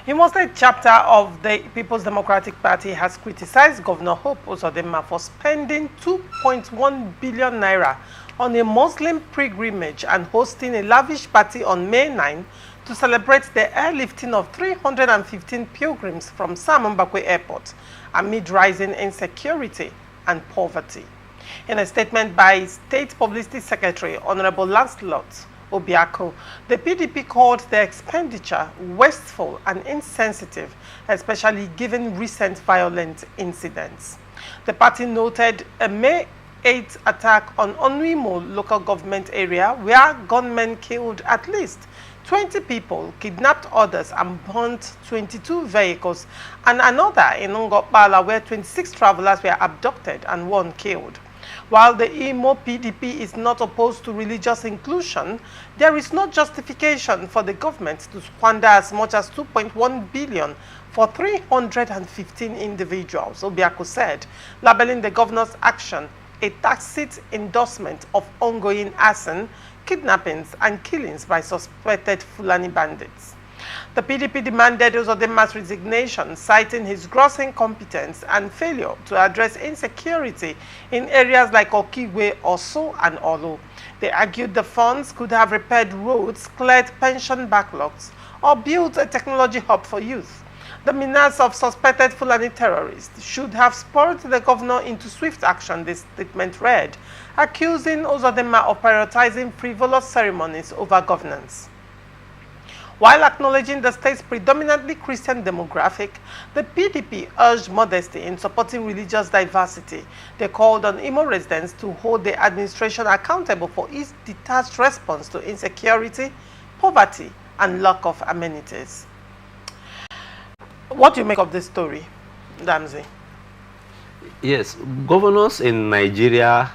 Imo State chapter of the People's Democratic Party has criticized Governor Hope Uzodimma for spending 2.1 billion naira on a Muslim pilgrimage and hosting a lavish party on May 9 to celebrate the airlifting of 315 pilgrims from Sam Mbakwe Airport amid rising insecurity and poverty. In a statement by State Publicity Secretary Honorable Lancelot Obiako, the PDP called the expenditure wasteful and insensitive, especially given recent violent incidents. The party noted a May 8 attack on Imo local government area where gunmen killed at least 20 people, kidnapped others and burnt 22 vehicles, and another in Ngopala where 26 travelers were abducted and one killed. While the Imo PDP is not opposed to religious inclusion, there is no justification for the government to squander as much as 2.1 billion for 315 individuals, Obiako said, labeling the governor's action a tacit endorsement of ongoing arson, kidnappings and killings by suspected Fulani bandits. The PDP demanded Uzodimma's resignation, citing his gross incompetence and failure to address insecurity in areas like Okigwe, Oso, and Olo. They argued the funds could have repaired roads, cleared pension backlogs, or built a technology hub for youth. The menace of suspected Fulani terrorists should have spurred the governor into swift action, this statement read, accusing Uzodimma of prioritizing frivolous ceremonies over governance. While acknowledging the state's predominantly Christian demographic, the PDP urged modesty in supporting religious diversity. They called on Imo residents to hold the administration accountable for its detached response to insecurity, poverty, and lack of amenities. What do you make of this story, Damzi? Yes, governors in Nigeria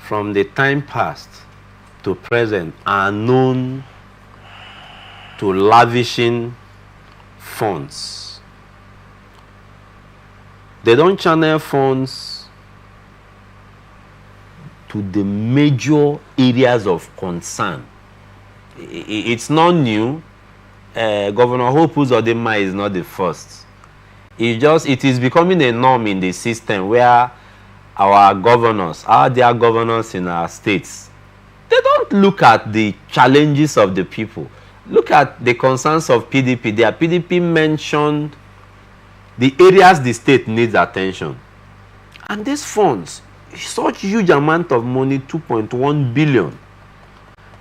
from the time past to present are known to lavishing funds. They don't channel funds to the major areas of concern. It's not new. Governor Hope Uzodimma is not the first. It is becoming a norm in the system where our dear governors in our states, they don't look at the challenges of the people. Look at the concerns of PDP. Their PDP mentioned the areas the state needs attention. And these funds, such huge amount of money, 2.1 billion,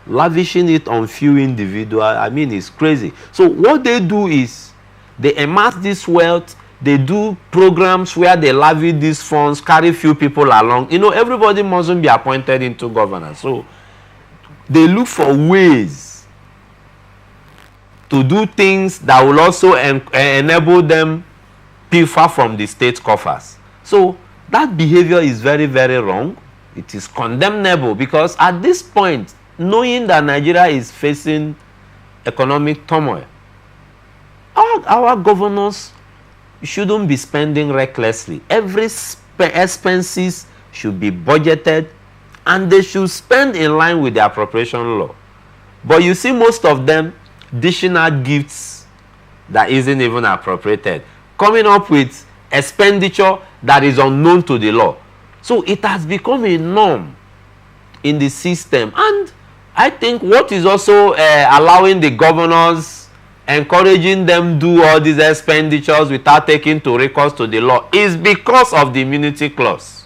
lavishing it on few individuals, I mean, it's crazy. So what they do is they amass this wealth, they do programs where they lavish these funds, carry few people along. You know, everybody mustn't be appointed into governance. So they look for ways to do things that will also enable them pilfer from the state coffers. So that behavior is very, very wrong. It is condemnable because at this point, knowing that Nigeria is facing economic turmoil, our governors shouldn't be spending recklessly. Every expenses should be budgeted and they should spend in line with the appropriation law. But you see most of them dishing out gifts that isn't even appropriated, coming up with expenditure that is unknown to the law. So it has become a norm in the system. And I think what is also allowing the governors, encouraging them do all these expenditures without taking to recourse to the law is because of the immunity clause.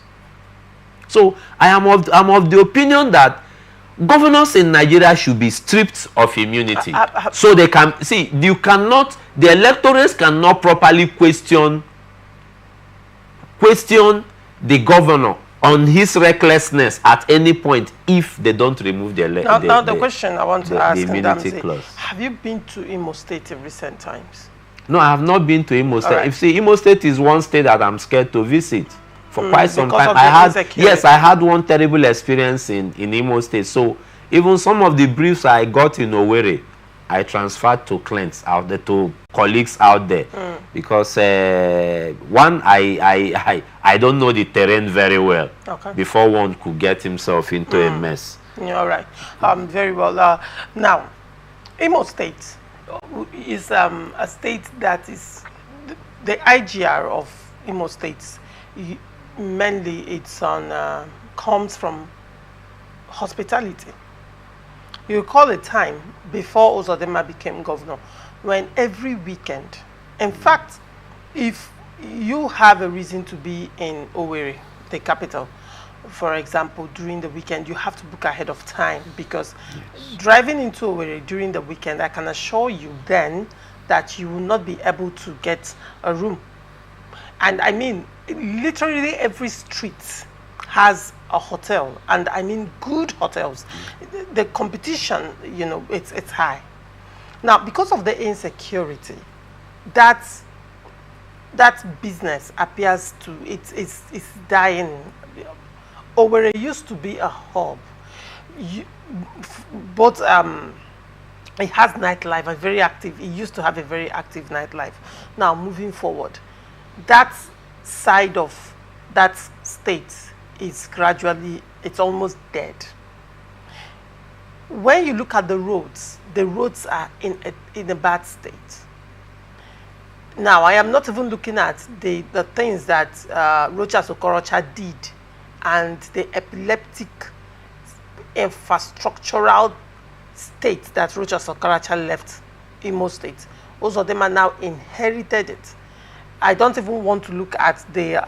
So I am of the opinion that governors in Nigeria should be stripped of immunity. So they can see, the electors cannot properly question the governor on his recklessness at any point if they don't remove the question I want to ask, immunity clause. Have you been to Imo State in recent times? No, I have not been to Imo State. Right. If see, Imo State is one state that I'm scared to visit. For quite some time, I had one terrible experience in Imo State. So even some of the briefs I got in Owerri, I transferred to clients out there, to colleagues out there, because one, I don't know the terrain very well. Okay. Before one could get himself into a mess. All right. Very well. Now, Imo State is a state that is the IGR of Imo State. Mainly, it's on comes from hospitality. You recall a time before Uzodimma became governor, when every weekend, in fact, if you have a reason to be in Owerri, the capital, for example, during the weekend, you have to book ahead of time, because driving into Owerri during the weekend, I can assure you then that you will not be able to get a room. And I mean, literally every street has a hotel, and I mean good hotels. The competition, you know, it's high. Now, because of the insecurity, that business appears to it's dying. Owerri used to be a hub. But it has nightlife, a very active. It used to have a very active nightlife. Now, moving forward, that side of that state is gradually, it's almost dead. When you look at the roads are in a bad state. Now, I am not even looking at the things that Rochas Okorocha did, and the epileptic infrastructural state that Rochas Okorocha left Imo State. Uzodimma now inherited it. I don't even want to look at the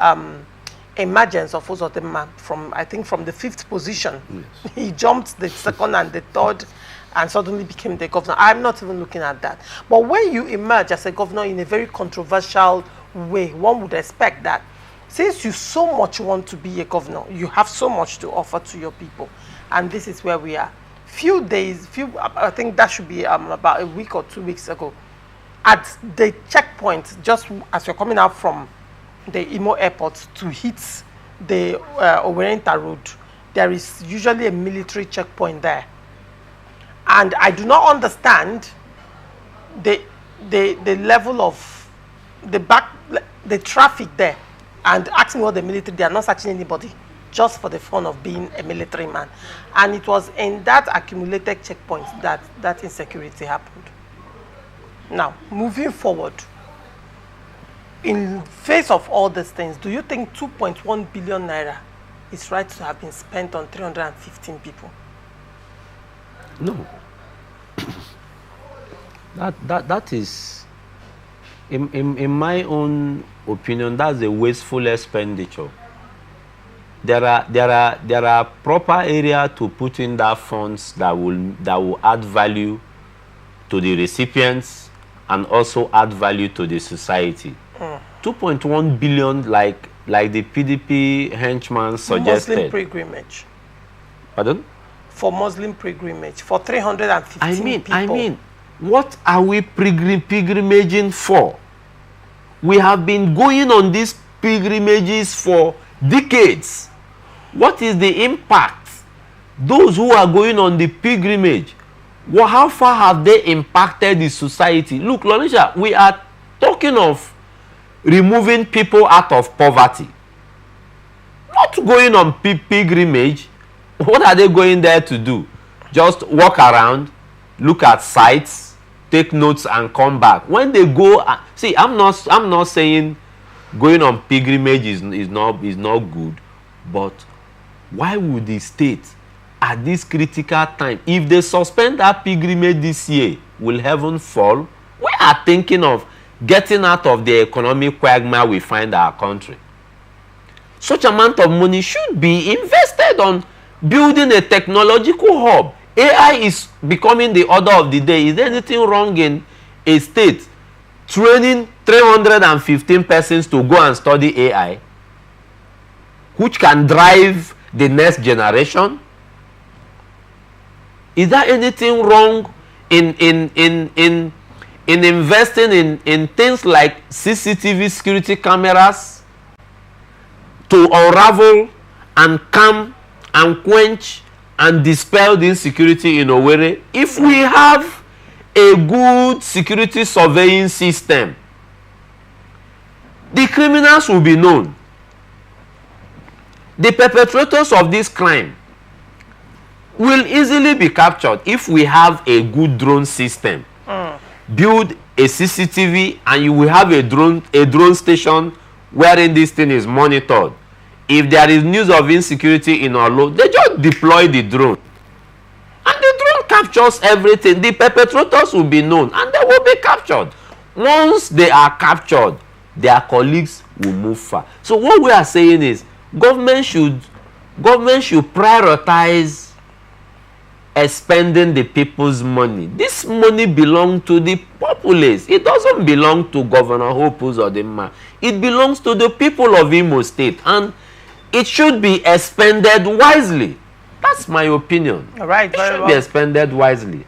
emergence of Uzodimma from, I think, from the 5th position. Yes. He jumped the 2nd and the 3rd and suddenly became the governor. I'm not even looking at that. But when you emerge as a governor in a very controversial way, one would expect that since you so much want to be a governor, you have so much to offer to your people. And this is where we are. I think that should be about a week or 2 weeks ago, at the checkpoint, just as you're coming out from the Imo Airport to hit the Owerri Road, there is usually a military checkpoint there. And I do not understand the level of the traffic there. And ask me what the military, they are not searching anybody, just for the fun of being a military man. And it was in that accumulated checkpoint that insecurity happened. Now, moving forward, in face of all these things, do you think 2.1 billion naira is right to have been spent on 315 people? No. that is, in my own opinion, that's a wasteful expenditure. There are proper areas to put in that funds that will add value to the recipients and also add value to the society. 2.1 billion, like the PDP henchman suggested. Muslim pilgrimage. Pardon? For Muslim pilgrimage, for 315 people. I mean, what are we pilgrimaging for? We have been going on these pilgrimages for decades. What is the impact? Those who are going on the pilgrimage, well, how far have they impacted the society? Look, Lonisha, we are talking of removing people out of poverty. Not going on pilgrimage. What are they going there to do? Just walk around, look at sites, take notes, and come back. When they go, see, I'm not saying going on pilgrimage is not good, but why would the state at this critical time, if they suspend that pilgrimage this year, will heaven fall? We are thinking of getting out of the economic quagmire we find our country. Such amount of money should be invested on building a technological hub. AI is becoming the order of the day. Is there anything wrong in a state training 315 persons to go and study AI, which can drive the next generation? Is there anything wrong in investing in things like CCTV security cameras to unravel and calm and quench and dispel the insecurity in Owerri? If we have a good security surveying system, the criminals will be known. The perpetrators of this crime will easily be captured if we have a good drone system. build a CCTV, and you will have a drone station wherein this thing is monitored. If there is news of insecurity in Olo, they just deploy the drone. And the drone captures everything. The perpetrators will be known and they will be captured. Once they are captured, their colleagues will move far. So what we are saying is government should prioritize expending the people's money. This money belongs to the populace. It doesn't belong to Governor Hope Uzodimma. It belongs to the people of Imo State, and it should be expended wisely. That's my opinion. All right, it should be expended wisely.